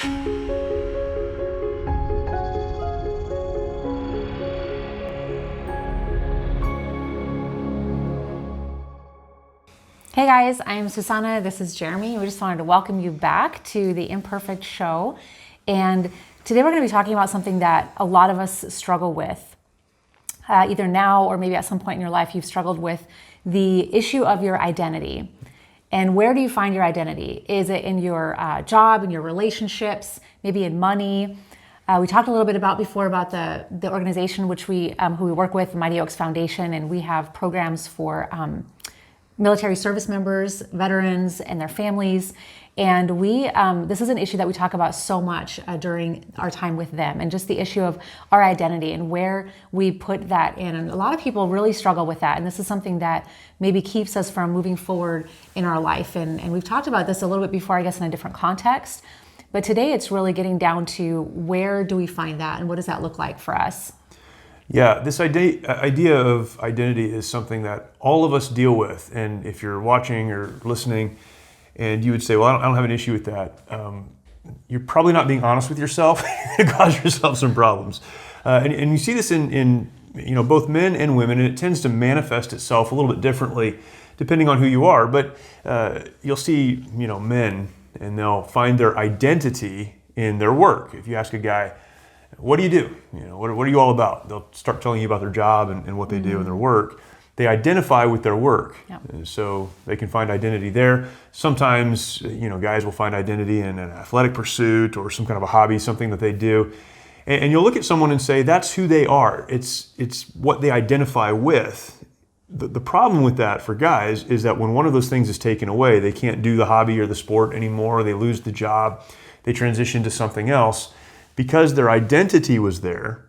Hey guys, I'm Susanna. This is Jeremy. We just wanted to welcome you back to the Imperfect Show. And today we're going to be talking about something that a lot of us struggle with. Either now or maybe at some point in your life you've struggled with the issue of your identity. And where do you find your identity? Is it in your job, in your relationships, maybe in money? We talked a little bit before about the organization who we work with, Mighty Oaks Foundation, and we have programs for military service members, veterans, and their families. And this is an issue that we talk about so much during our time with them, and just the issue of our identity and where we put that in. And a lot of people really struggle with that. And this is something that maybe keeps us from moving forward in our life. And we've talked about this a little bit before, I guess, in a different context. But today it's really getting down to where do we find that and what does that look like for us? Yeah, this idea of identity is something that all of us deal with. And if you're watching or listening and you would say, well, I don't have an issue with that, you're probably not being honest with yourself. It causes yourself some problems. And you see this in both men and women, and it tends to manifest itself a little bit differently depending on who you are. But you'll see, men, and they'll find their identity in their work. If you ask a guy, what do you do? What are you all about? They'll start telling you about their job and what they do in their work. They identify with their work. Yep. And so they can find identity there. Sometimes, guys will find identity in an athletic pursuit or some kind of a hobby, something that they do. And you'll look at someone and say, that's who they are. It's what they identify with. The problem with that for guys is that when one of those things is taken away, they can't do the hobby or the sport anymore. They lose the job. They transition to something else. Because their identity was there,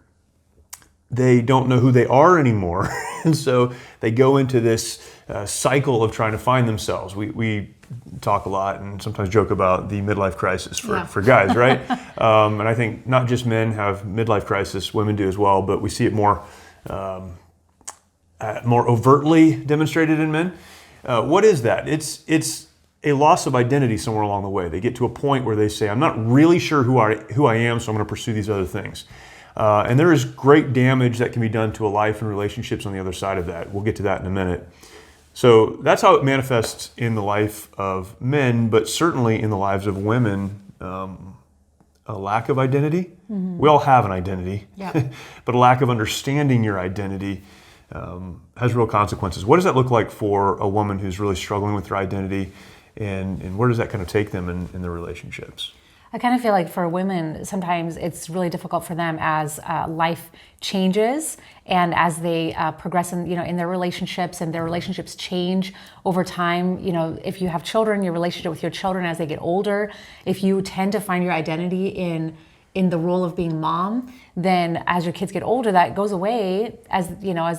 they don't know who they are anymore. And so they go into this cycle of trying to find themselves. We talk a lot and sometimes joke about the midlife crisis for guys, right? And I think not just men have midlife crisis, women do as well, but we see it more overtly demonstrated in men. What is that? It's a loss of identity somewhere along the way. They get to a point where they say, I'm not really sure who I am, so I'm going to pursue these other things. And there is great damage that can be done to a life and relationships on the other side of that. We'll get to that in a minute. So that's how it manifests in the life of men, but certainly in the lives of women, a lack of identity. Mm-hmm. We all have an identity, yep. But a lack of understanding your identity has real consequences. What does that look like for a woman who's really struggling with her identity? And where does that kind of take them in their relationships? I kind of feel like for women, sometimes it's really difficult for them as life changes and as they progress in their relationships, and their relationships change over time. If you have children, your relationship with your children as they get older, if you tend to find your identity in the role of being mom, then as your kids get older, that goes away as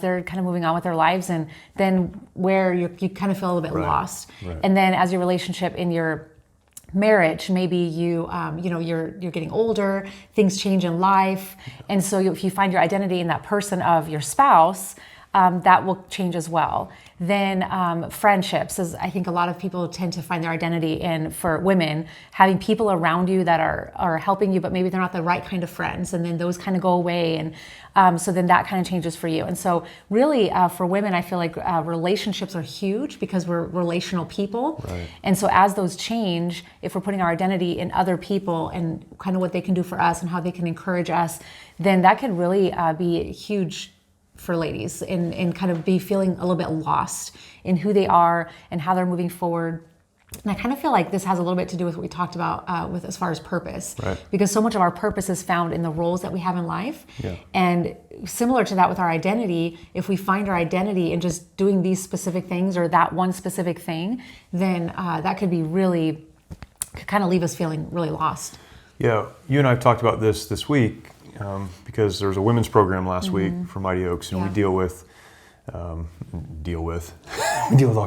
they're kind of moving on with their lives, and then where you kind of feel a little bit lost. Right. And then as your relationship in your marriage, maybe you're getting older, things change in life, and so if you find your identity in that person of your spouse, that will change as well. Then friendships, as I think a lot of people tend to find their identity in, for women, having people around you that are helping you, but maybe they're not the right kind of friends, and then those kind of go away, and so then that kind of changes for you. And so really for women, I feel like relationships are huge because we're relational people. Right. And so as those change, if we're putting our identity in other people and kind of what they can do for us and how they can encourage us, then that could really be huge for ladies, and kind of be feeling a little bit lost in who they are and how they're moving forward. And I kind of feel like this has a little bit to do with what we talked about with as far as purpose, right? Because so much of our purpose is found in the roles that we have in life. Yeah. And similar to that with our identity, if we find our identity in just doing these specific things or that one specific thing, then that could kind of leave us feeling really lost. Yeah, you and I have talked about this week. Because there was a women's program last week for Mighty Oaks, and we deal with all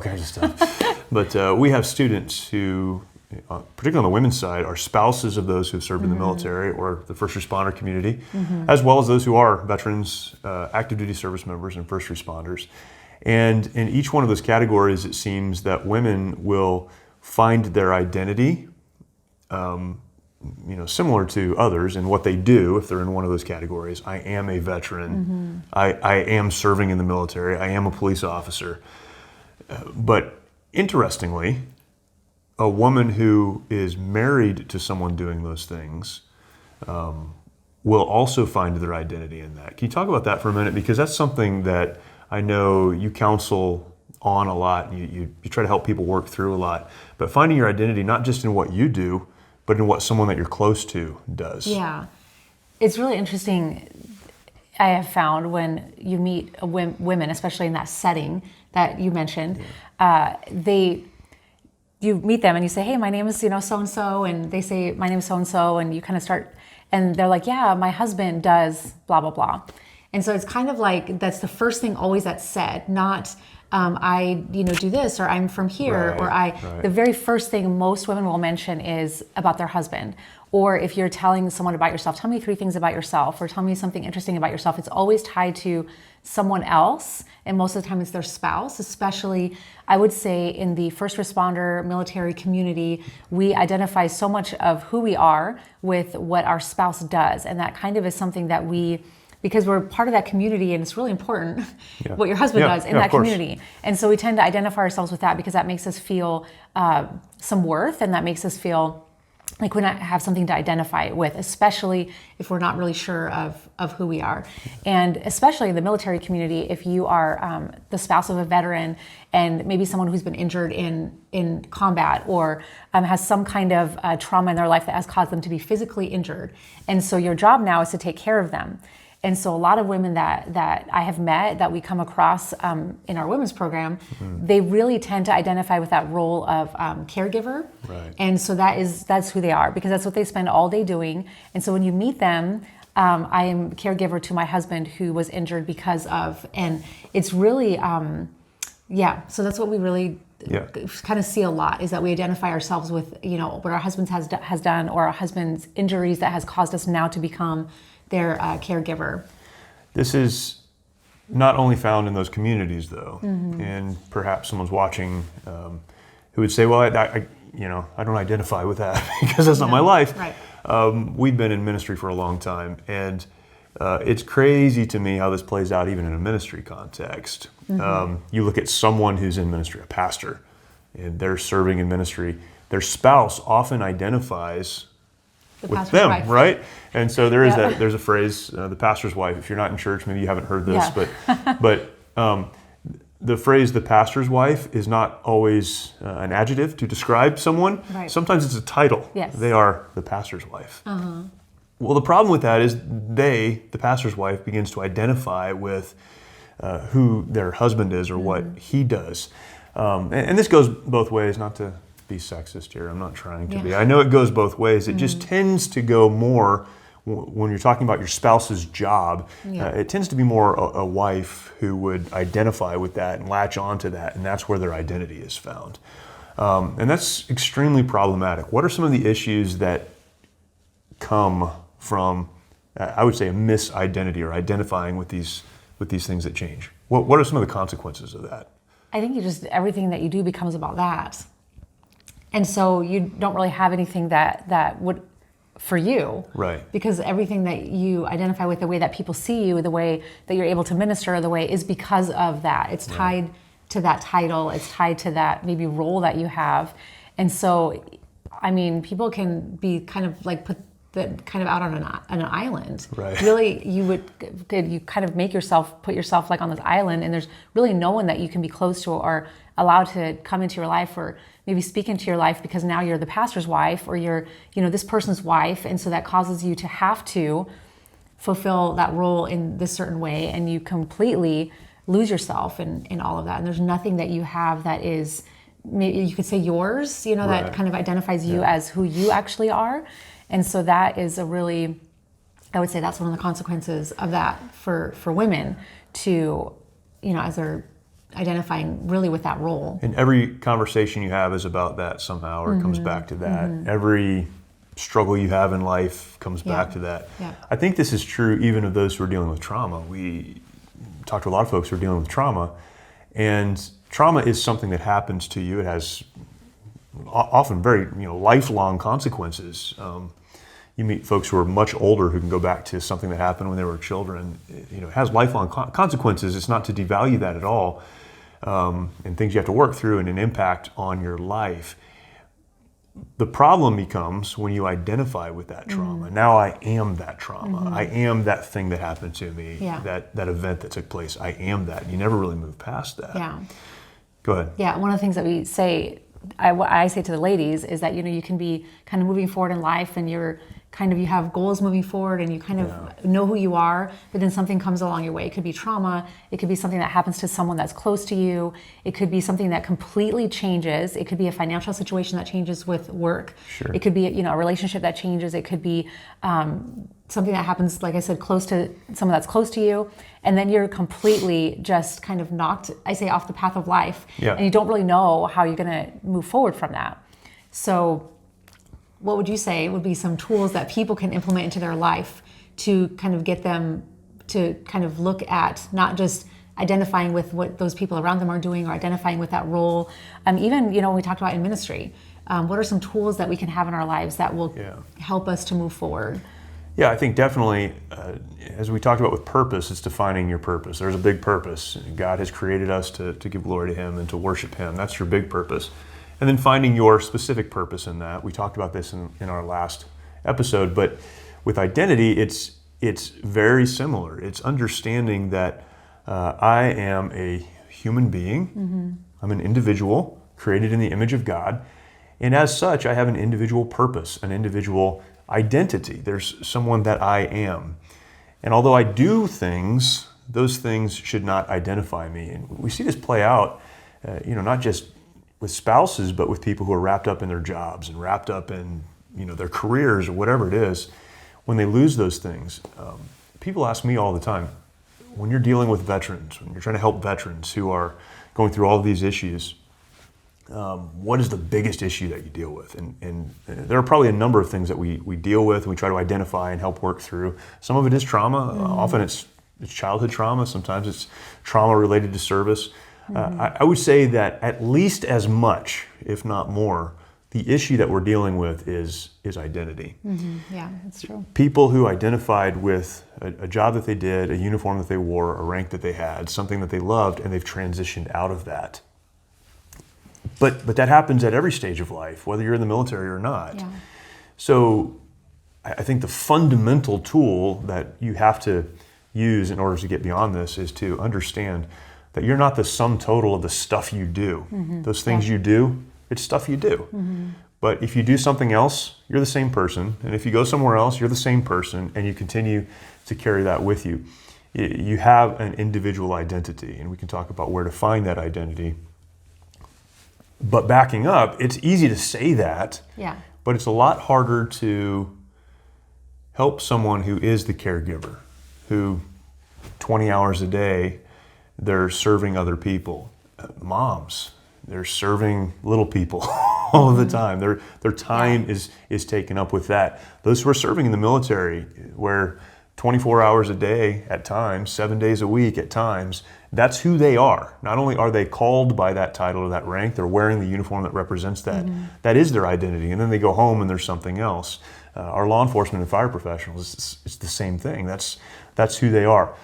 kinds of stuff. But we have students who, particularly on the women's side, are spouses of those who have served in the military or the first responder community, as well as those who are veterans, active duty service members, and first responders. And in each one of those categories, it seems that women will find their identity similar to others in what they do if they're in one of those categories. I am a veteran. I am serving in the military. I am a police officer. But interestingly, a woman who is married to someone doing those things will also find their identity in that. Can you talk about that for a minute? Because that's something that I know you counsel on a lot. You try to help people work through a lot. But finding your identity, not just in what you do, but in what someone that you're close to does. Yeah. It's really interesting. I have found when you meet women, especially in that setting that you mentioned, you meet them and you say, hey, my name is, so-and-so, and they say, my name is so-and-so, and you kind of start, and they're like, yeah, my husband does blah, blah, blah. And so it's kind of like, that's the first thing always that's said, not, I, do this, or I'm from here, right. The very first thing most women will mention is about their husband. Or if you're telling someone about yourself, tell me 3 things about yourself, or tell me something interesting about yourself. It's always tied to someone else. And most of the time it's their spouse, especially I would say in the first responder military community, we identify so much of who we are with what our spouse does. And that kind of is something that because we're part of that community, and it's really important what your husband does in that community. And so we tend to identify ourselves with that because that makes us feel some worth, and that makes us feel like we have something to identify with, especially if we're not really sure of who we are. And especially in the military community, if you are the spouse of a veteran and maybe someone who's been injured in combat, or has some kind of trauma in their life that has caused them to be physically injured. And so your job now is to take care of them. And so a lot of women that I have met, that we come across in our women's program, they really tend to identify with that role of caregiver. Right. And so that's who they are, because that's what they spend all day doing. And so when you meet them, I am caregiver to my husband who was injured because of, and it's really, so that's what we really kind of see a lot, is that we identify ourselves with, what our husband has done, or our husband's injuries that has caused us now to become their caregiver. This is not only found in those communities, though, and perhaps someone's watching who would say, "Well, I don't identify with that because that's not my life." Right. We've been in ministry for a long time, and it's crazy to me how this plays out even in a ministry context. You look at someone who's in ministry, a pastor, and they're serving in ministry. Their spouse often identifies with them, wife. Right? And so there is there's a phrase, the pastor's wife. If you're not in church, maybe you haven't heard this, but the phrase "the pastor's wife" is not always an adjective to describe someone. Right. Sometimes it's a title. Yes. They are the pastor's wife. Well, the problem with that is the pastor's wife, begins to identify with who their husband is, or what he does. And this goes both ways, not to be sexist here. I'm not trying to be. I know it goes both ways. It just tends to go more when you're talking about your spouse's job. It tends to be more a wife who would identify with that and latch onto that, and that's where their identity is found. And that's extremely problematic. What are some of the issues that come from, I would say, a misidentity, or identifying with these things that change? What are some of the consequences of that? I think everything that you do becomes about that. And so you don't really have anything that would, for you. Right. Because everything that you identify with, the way that people see you, the way that you're able to minister, the way is because of that. It's tied to that title. It's tied to that maybe role that you have. And so, I mean, people can be kind of like put out on an island. Right. Really, you kind of put yourself like on this island, and there's really no one that you can be close to or allowed to come into your life, or maybe speak into your life, because now you're the pastor's wife, or you're, this person's wife. And so that causes you to have to fulfill that role in this certain way, and you completely lose yourself in all of that. And there's nothing that you have that is, maybe you could say, yours, that kind of identifies you as who you actually are. And so that is I would say that's one of the consequences of that for women to, as they're identifying really with that role. And every conversation you have is about that somehow, or it comes back to that. Every struggle you have in life comes back to that. Yeah. I think this is true even of those who are dealing with trauma. We talk to a lot of folks who are dealing with trauma, and trauma is something that happens to you. It has often very lifelong consequences. you meet folks who are much older who can go back to something that happened when they were children. You know, it has lifelong consequences. It's not to devalue that at all, and things you have to work through and an impact on your life. The problem becomes when you identify with that trauma. Now I am that trauma. I am that thing that happened to me, that event that took place. I am that. You never really move past that. Yeah. Go ahead. Yeah, one of the things that we say, I say to the ladies is that, you know, you can be kind of moving forward in life and you have goals moving forward and you kind of know who you are, but then something comes along your way. It could be trauma. It could be something that happens to someone that's close to you. It could be something that completely changes. It could be a financial situation that changes with work. Sure. It could be, you know, a relationship that changes. It could be something that happens, like I said, close to someone that's close to you. And then you're completely just kind of knocked, I say, off the path of life. Yeah. And you don't really know how you're going to move forward from that. So what would you say would be some tools that people can implement into their life to kind of get them to kind of look at not just identifying with what those people around them are doing or identifying with that role? Even, you know, we talked about in ministry, what are some tools that we can have in our lives that will help us to move forward? Yeah, I think definitely, as we talked about with purpose, it's defining your purpose. There's a big purpose. God has created us to give glory to Him and to worship Him. That's your big purpose. And then finding your specific purpose in that. We talked about this in our last episode, but with identity, it's very similar. It's understanding that I am a human being. I'm an individual created in the image of God. And as such, I have an individual purpose, an individual identity. There's someone that I am. And although I do things, those things should not identify me. And we see this play out, not just with spouses, but with people who are wrapped up in their jobs and wrapped up in, their careers or whatever it is. When they lose those things, people ask me all the time, when you're dealing with veterans, when you're trying to help veterans who are going through all of these issues, what is the biggest issue that you deal with? And there are probably a number of things that we deal with and we try to identify and help work through. Some of it is trauma. Often it's childhood trauma. Sometimes it's trauma related to service. I would say that at least as much, if not more, the issue that we're dealing with is identity. Yeah, that's true. People who identified with a job that they did, a uniform that they wore, a rank that they had, something that they loved, and they've transitioned out of that. But that happens at every stage of life, whether you're in the military or not. Yeah. So I think the fundamental tool that you have to use in order to get beyond this is to understand that you're not the sum total of the stuff you do. Those things you do, it's stuff you do. But if you do something else, you're the same person. And if you go somewhere else, you're the same person, and you continue to carry that with you. You have an individual identity, and we can talk about where to find that identity. But backing up, it's easy to say that, but it's a lot harder to help someone who is the caregiver, who 20 hours a day, they're serving other people. Moms, they're serving little people all of the time. Their time is taken up with that. Those who are serving in the military, where 24 hours a day at times, 7 days a week at times, that's who they are. Not only are they called by that title or that rank, they're wearing the uniform that represents that. That is their identity. And then they go home and there's something else. Our law enforcement and fire professionals, it's the same thing. That's who they are.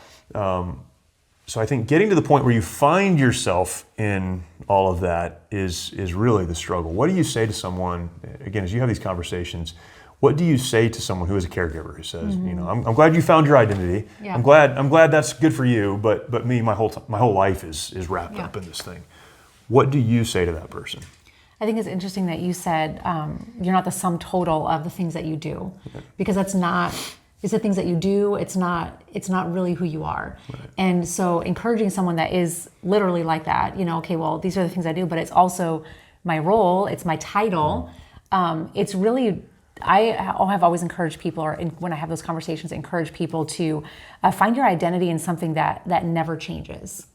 So I think getting to the point where you find yourself in all of that is really the struggle. What do you say to someone, again, as you have these conversations, what do you say to someone who is a caregiver who says, I'm glad you found your identity. Yeah. I'm glad that's good for you, but me, my whole life is wrapped up in this thing. What do you say to that person? I think it's interesting that you said you're not the sum total of the things that you do, because it's the things that you do. It's not really who you are. Right. And so encouraging someone that is literally like that, okay, well, these are the things I do, but it's also my role. It's my title. It's really, I have always encouraged people, or when I have those conversations, encourage people to find your identity in something that never changes.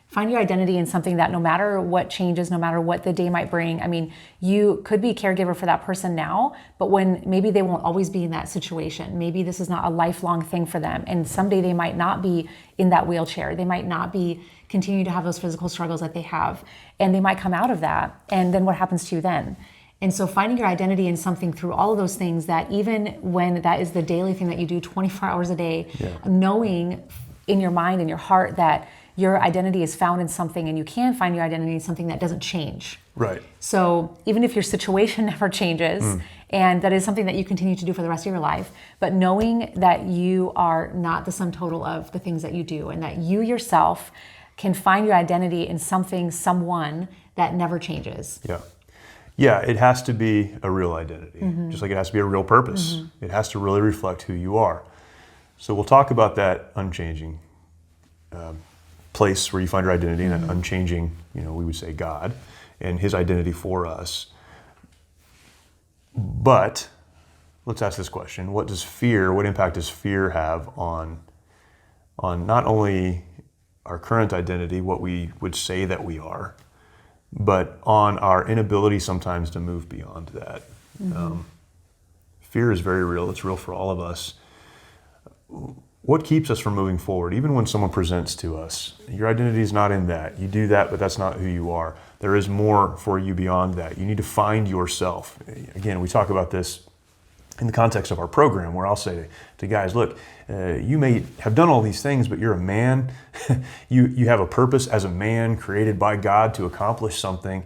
Find your identity in something that no matter what changes, no matter what the day might bring, you could be a caregiver for that person now, but when maybe they won't always be in that situation. Maybe this is not a lifelong thing for them. And someday they might not be in that wheelchair. They might not be continuing to have those physical struggles that they have. And they might come out of that. And then what happens to you then? And so finding your identity in something through all of those things, that even when that is the daily thing that you do 24 hours a day, knowing in your mind and your heart that your identity is found in something, and you can find your identity in something that doesn't change. Right. So even if your situation never changes, and that is something that you continue to do for the rest of your life, but knowing that you are not the sum total of the things that you do, and that you yourself can find your identity in something, someone that never changes. Yeah. Yeah, it has to be a real identity, just like it has to be a real purpose. It has to really reflect who you are. So we'll talk about that unchanging place where you find your identity, and that unchanging, we would say God, and his identity for us. But let's ask this question: what impact does fear have on not only our current identity, what we would say that we are, but on our inability sometimes to move beyond that? Fear is very real. It's real for all of us. What keeps us from moving forward? Even when someone presents to us, your identity is not in that. You do that, but that's not who you are. There is more for you beyond that. You need to find yourself. Again, we talk about this in the context of our program, where I'll say to guys, look, you may have done all these things, but you're a man. you have a purpose as a man created by God to accomplish something.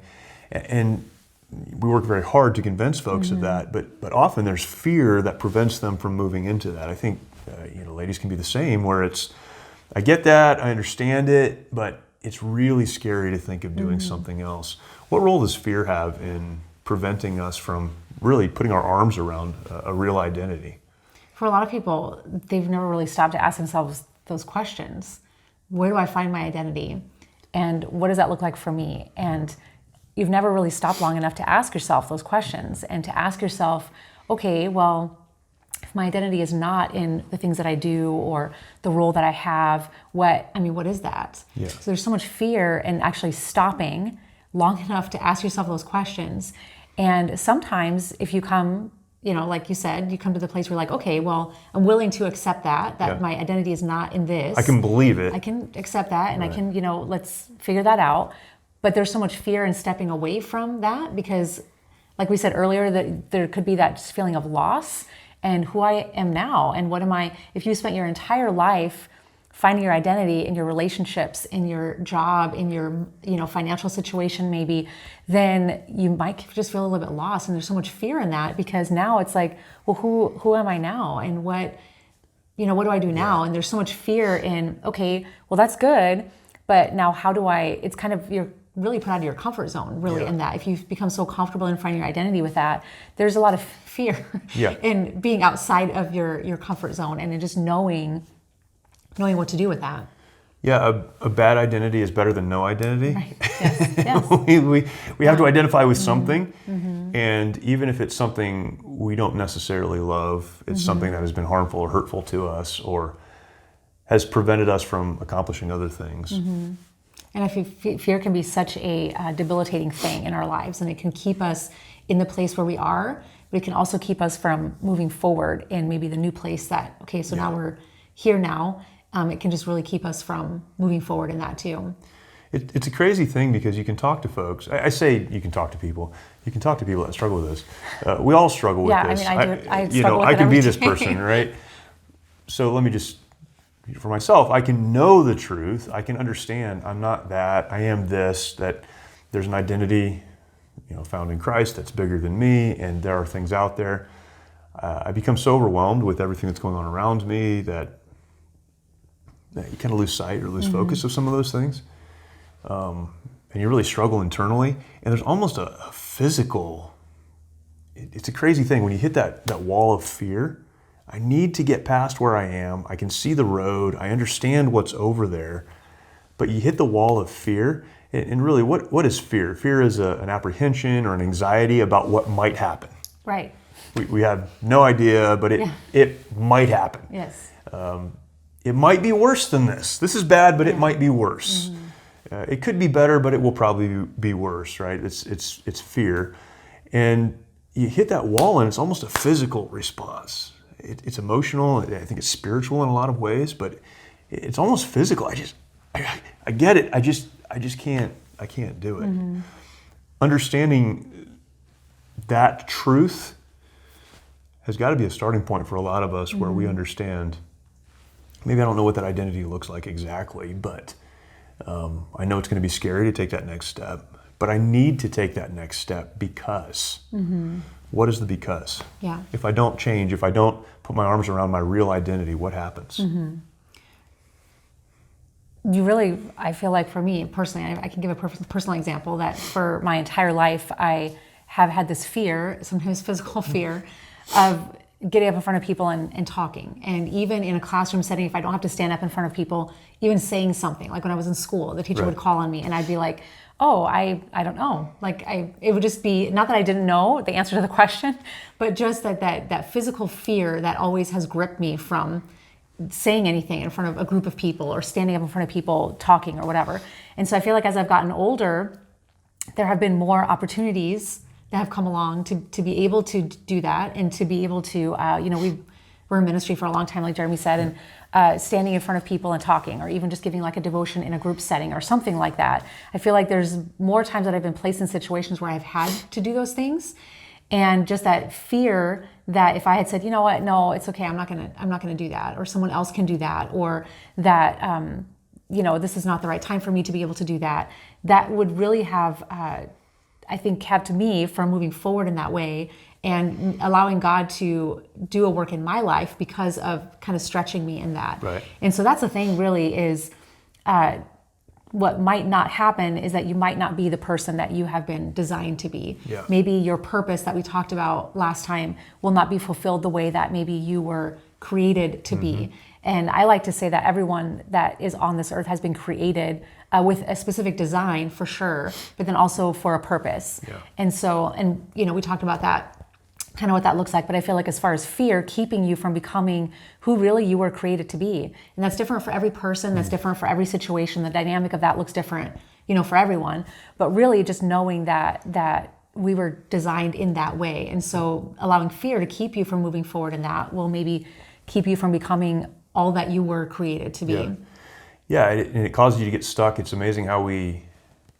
And we work very hard to convince folks of that, but often there's fear that prevents them from moving into that. I think ladies can be the same, where I get that, I understand it, but it's really scary to think of doing something else. What role does fear have in preventing us from really putting our arms around a real identity? For a lot of people, they've never really stopped to ask themselves those questions. Where do I find my identity? And what does that look like for me? And you've never really stopped long enough to ask yourself those questions, and to ask yourself, okay, well, if my identity is not in the things that I do or the role that I have, what is that? Yeah. So there's so much fear in actually stopping long enough to ask yourself those questions. And sometimes if you come, like you said, you come to the place where you're like, okay, well, I'm willing to accept that my identity is not in this. I can believe it. I can accept that, and I can, let's figure that out. But there's so much fear in stepping away from that, because like we said earlier, that there could be that feeling of loss and who I am now, and what am I. If you spent your entire life finding your identity in your relationships, in your job, in your financial situation maybe, then you might just feel a little bit lost. And there's so much fear in that, because now it's like, well, who am I now? And what do I do now? And there's so much fear in, okay, well, that's good, but now how do I, it's kind of, you're really put out of your comfort zone, really, in that. If you've become so comfortable in finding your identity with that, there's a lot of fear in being outside of your comfort zone, and in just knowing what to do with that. Yeah, a bad identity is better than no identity. Right. Yes. we have to identify with something, and even if it's something we don't necessarily love, it's something that has been harmful or hurtful to us, or has prevented us from accomplishing other things. And I think fear can be such a debilitating thing in our lives, and it can keep us in the place where we are, but it can also keep us from moving forward in maybe the new place that, okay, so now we're here now. It can just really keep us from moving forward in that too. It's a crazy thing, because you can talk to folks. I say you can talk to people. You can talk to people that struggle with this. We all struggle with this. I struggle with it I can every be this day. person, right? So let me just, for myself, I can know the truth. I can understand I'm not that. I am this. That there's an identity, found in Christ that's bigger than me, and there are things out there. I become so overwhelmed with everything that's going on around me that you kind of lose sight or lose focus of some of those things. And you really struggle internally. And there's almost a physical, it's a crazy thing. When you hit that wall of fear, I need to get past where I am. I can see the road. I understand what's over there. But you hit the wall of fear. And really, what is fear? Fear is an apprehension or an anxiety about what might happen. Right. We have no idea, but it might happen. Yes. It might be worse than this. This is bad, but it might be worse. It could be better, but it will probably be worse, right? It's fear. And you hit that wall, and it's almost a physical response. It's emotional. I think it's spiritual in a lot of ways, but it's almost physical. I get it. I just can't do it. Understanding that truth has got to be a starting point for a lot of us where we understand, maybe I don't know what that identity looks like exactly, but I know it's going to be scary to take that next step, but I need to take that next step because. What is the because? Yeah. If I don't change, if I don't put my arms around my real identity, what happens? I feel like for me personally, I can give a personal example that for my entire life, I have had this fear, sometimes physical fear, of getting up in front of people and talking. And even in a classroom setting, if I don't have to stand up in front of people, even saying something, like when I was in school, the teacher would call on me and I'd be like, oh, I don't know. Like it would just be, not that I didn't know the answer to the question, but just that physical fear that always has gripped me from saying anything in front of a group of people or standing up in front of people talking or whatever. And so I feel like as I've gotten older, there have been more opportunities that have come along to be able to do that and to be able to, we're in ministry for a long time, like Jeremy said, and standing in front of people and talking, or even just giving like a devotion in a group setting or something like that. I feel like there's more times that I've been placed in situations where I've had to do those things. And just that fear that if I had said, you know what, no, it's okay, I'm not gonna do that, or someone else can do that, or that, this is not the right time for me to be able to do that, that would really have, I think, kept me from moving forward in that way and allowing God to do a work in my life because of kind of stretching me in that. Right. And so that's the thing really is, what might not happen is that you might not be the person that you have been designed to be. Yeah. Maybe your purpose that we talked about last time will not be fulfilled the way that maybe you were created to be. And I like to say that everyone that is on this earth has been created with a specific design for sure, but then also for a purpose. Yeah. And so, we talked about that, kind of what that looks like, but I feel like as far as fear keeping you from becoming who really you were created to be, and that's different for every person, that's different for every situation, the dynamic of that looks different, for everyone, but really just knowing that we were designed in that way. And so allowing fear to keep you from moving forward in that will maybe keep you from becoming all that you were created to be. Yeah, and it causes you to get stuck. It's amazing how we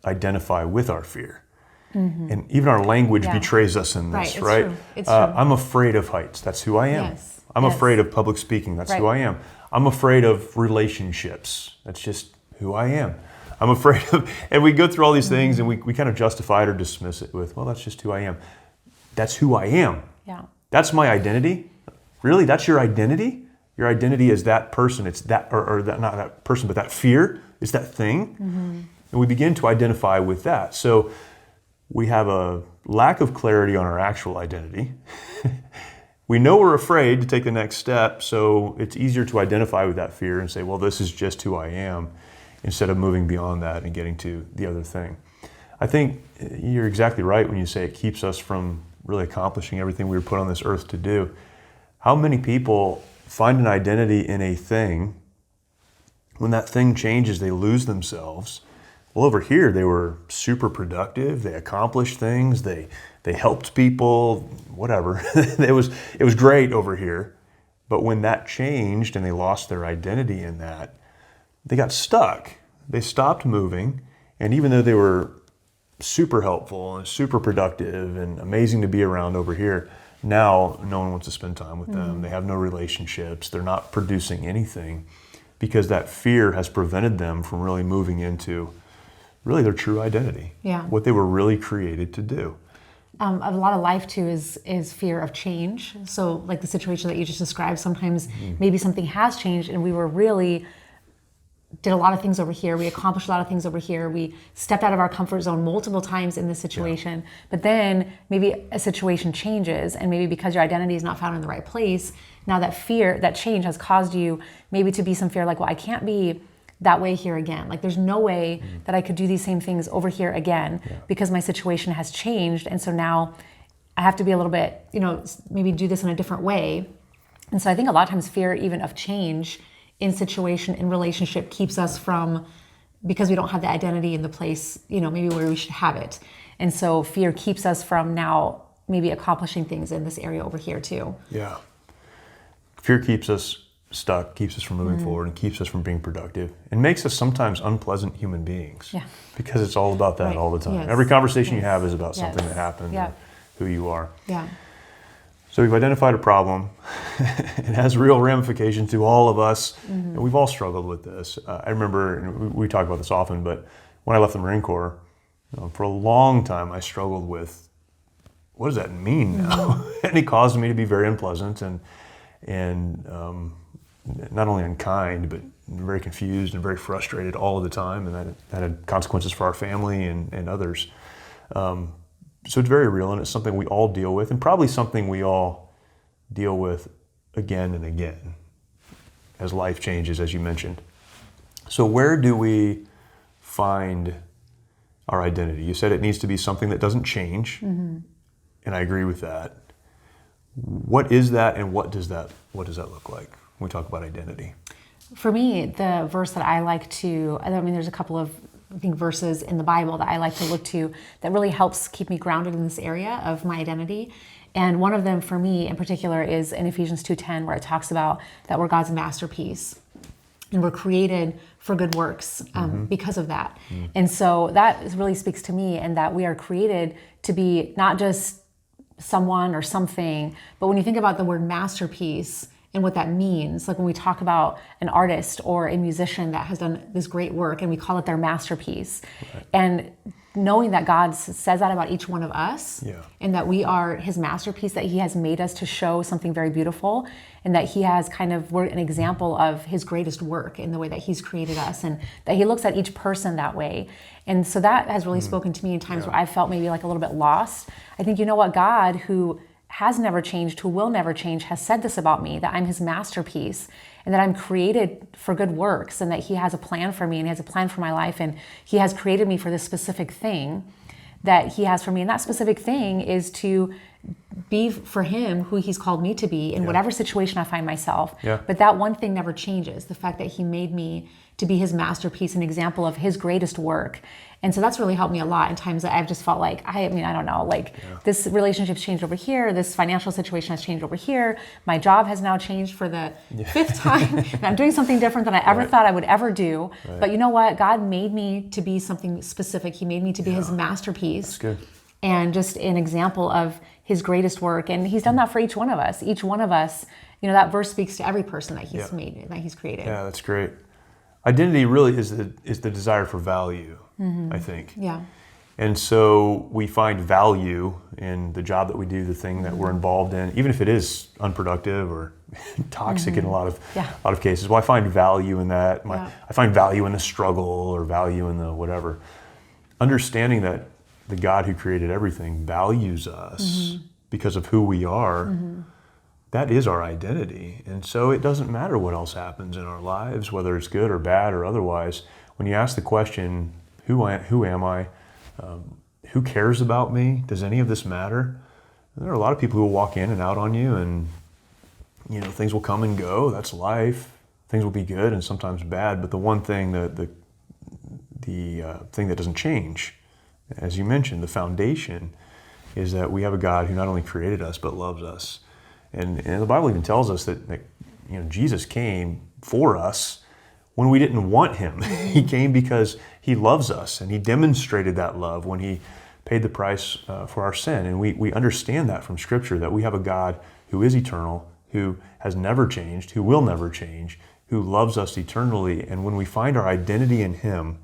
identify with our fear. And even our language betrays us in this, right? It's true. I'm afraid of heights. That's who I am. Yes. I'm afraid of public speaking. That's who I am. I'm afraid of relationships. That's just who I am. I'm afraid of, and we go through all these things and we kind of justify it or dismiss it with, well, that's just who I am. That's who I am. Yeah. That's my identity. Really? That's your identity? Your identity is that person. It's that, or that, not that person, but that fear. It's that thing. And we begin to identify with that. So we have a lack of clarity on our actual identity. We know we're afraid to take the next step, so it's easier to identify with that fear and say, well, this is just who I am, instead of moving beyond that and getting to the other thing. I think you're exactly right when you say it keeps us from really accomplishing everything we were put on this earth to do. How many people find an identity in a thing, when that thing changes, they lose themselves? Well, over here, they were super productive. They accomplished things. They helped people, whatever. It was great over here. But when that changed and they lost their identity in that, they got stuck. They stopped moving. And even though they were super helpful and super productive and amazing to be around over here, now no one wants to spend time with them. They have no relationships. They're not producing anything because that fear has prevented them from really moving into really their true identity, what they were really created to do. A lot of life too is fear of change. So like the situation that you just described, sometimes maybe something has changed and we were really did a lot of things over here. We accomplished a lot of things over here. We stepped out of our comfort zone multiple times in this situation. But then maybe a situation changes, and maybe because your identity is not found in the right place, now that fear, that change has caused you maybe to be some fear like, well, I can't be that way here again. Like there's no way that I could do these same things over here again because my situation has changed. And so now I have to be a little bit, maybe do this in a different way. And so I think a lot of times fear even of change in situation, in relationship keeps us from, because we don't have the identity in the place, maybe where we should have it. And so fear keeps us from now maybe accomplishing things in this area over here too. Yeah. Fear keeps us stuck, keeps us from moving forward, and keeps us from being productive, and makes us sometimes unpleasant human beings. Yeah. Because it's all about that all the time. Yes. Every conversation you have is about something that happened, who you are. Yeah. So we've identified a problem. It has real ramifications to all of us, and we've all struggled with this. I remember, and we talk about this often, but when I left the Marine Corps, for a long time I struggled with, what does that mean now? And it caused me to be very unpleasant and not only unkind, but very confused and very frustrated all of the time, and that had consequences for our family and others. So it's very real, and it's something we all deal with, and probably something we all deal with again and again as life changes, as you mentioned. So where do we find our identity? You said it needs to be something that doesn't change, and I agree with that. What is that, and what does that look like when we talk about identity? For me, the verse that I like to, there's a couple of verses in the Bible that I like to look to that really helps keep me grounded in this area of my identity. And one of them for me in particular is in Ephesians 2:10, where it talks about that we're God's masterpiece and we're created for good works because of that. And so that really speaks to me, and that we are created to be not just someone or something, but when you think about the word masterpiece and what that means, like when we talk about an artist or a musician that has done this great work and we call it their masterpiece, and knowing that God says that about each one of us, and that we are his masterpiece, that he has made us to show something very beautiful, and that he has we're an example of his greatest work in the way that he's created us, and that he looks at each person that way. And so that has really spoken to me in times where I felt maybe like a little bit lost. I think, you know what, God, who has never changed, who will never change, has said this about me, that I'm his masterpiece, and that I'm created for good works, and that he has a plan for me, and he has a plan for my life, and he has created me for this specific thing that he has for me. And that specific thing is to be for him who he's called me to be in whatever situation I find myself. But that one thing never changes, the fact that he made me to be his masterpiece, an example of his greatest work. And so that's really helped me a lot in times that I've just felt like, I don't know, this relationship's changed over here, this financial situation has changed over here, my job has now changed for the fifth time, and I'm doing something different than I ever thought I would ever do. But you know what? God made me to be something specific. He made me to be his masterpiece. That's good. And just an example of his greatest work. And he's done that for each one of us. Each one of us, that verse speaks to every person that he's made, that he's created. Yeah, that's great. Identity really is the desire for value, I think. Yeah. And so we find value in the job that we do, the thing that we're involved in, even if it is unproductive or toxic in a lot of cases. Well, I find value in that. I find value in the struggle or value in the whatever. Understanding that the God who created everything values us because of who we are, that is our identity. And so it doesn't matter what else happens in our lives, whether it's good or bad or otherwise. When you ask the question, who am I? Who cares about me? Does any of this matter? There are a lot of people who will walk in and out on you, and things will come and go. That's life. Things will be good and sometimes bad. But the one thing, the thing that doesn't change, as you mentioned, the foundation, is that we have a God who not only created us but loves us. And the Bible even tells us that Jesus came for us when we didn't want him. He came because he loves us, and he demonstrated that love when he paid the price for our sin. And we understand that from Scripture, that we have a God who is eternal, who has never changed, who will never change, who loves us eternally. And when we find our identity in him,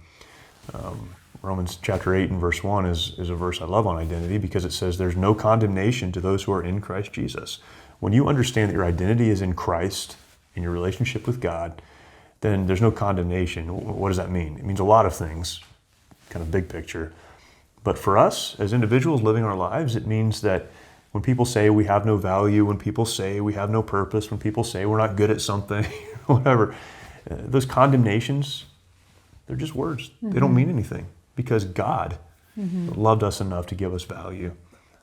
Romans chapter 8 and verse 1 is a verse I love on identity, because it says there's no condemnation to those who are in Christ Jesus. When you understand that your identity is in Christ, in your relationship with God, then there's no condemnation. What does that mean? It means a lot of things, kind of big picture. But for us, as individuals living our lives, it means that when people say we have no value, when people say we have no purpose, when people say we're not good at something, whatever, those condemnations, they're just words. They don't mean anything, because God loved us enough to give us value.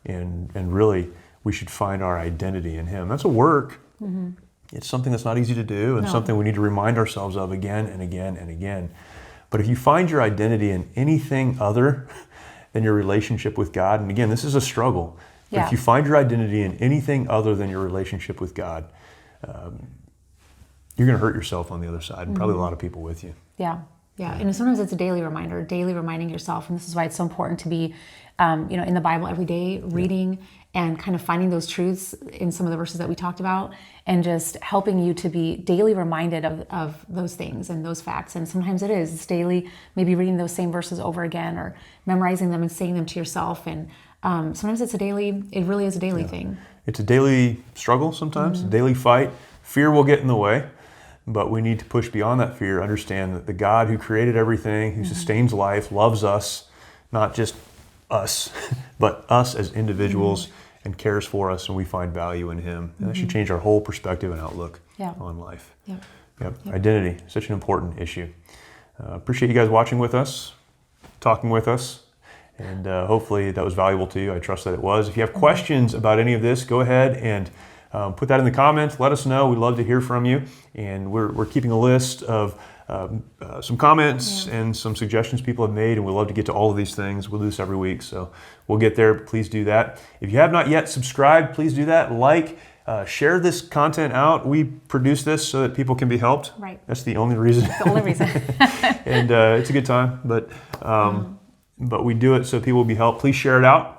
And really, we should find our identity in him. That's a work. It's something that's not easy to do, and something we need to remind ourselves of again and again and again. But if you find your identity in anything other than your relationship with God, and again, this is a struggle, but if you find your identity in anything other than your relationship with God, you're going to hurt yourself on the other side, and probably a lot of people with you. Yeah. Yeah, and sometimes it's a daily reminder, daily reminding yourself, and this is why it's so important to be, in the Bible every day, reading and kind of finding those truths in some of the verses that we talked about, and just helping you to be daily reminded of those things and those facts. And sometimes it's daily, maybe reading those same verses over again, or memorizing them and saying them to yourself. And sometimes it really is a daily thing. It's a daily struggle sometimes, a daily fight. Fear will get in the way. But we need to push beyond that fear, understand that the God who created everything, who sustains life, loves us, not just us, but us as individuals, and cares for us, and we find value in Him. And that should change our whole perspective and outlook on life. Yep. Identity, such an important issue. Appreciate you guys watching with us, talking with us, and hopefully that was valuable to you. I trust that it was. If you have questions about any of this, go ahead and put that in the comments. Let us know. We'd love to hear from you. And we're keeping a list of some comments and some suggestions people have made, and we'd love to get to all of these things. We'll do this every week, so we'll get there. Please do that. If you have not yet subscribed, please do that. Share this content out. We produce this so that people can be helped. Right. That's the only reason. The only reason. And it's a good time, but we do it so people will be helped. Please share it out.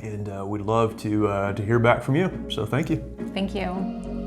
And we'd love to hear back from you. So thank you. Thank you.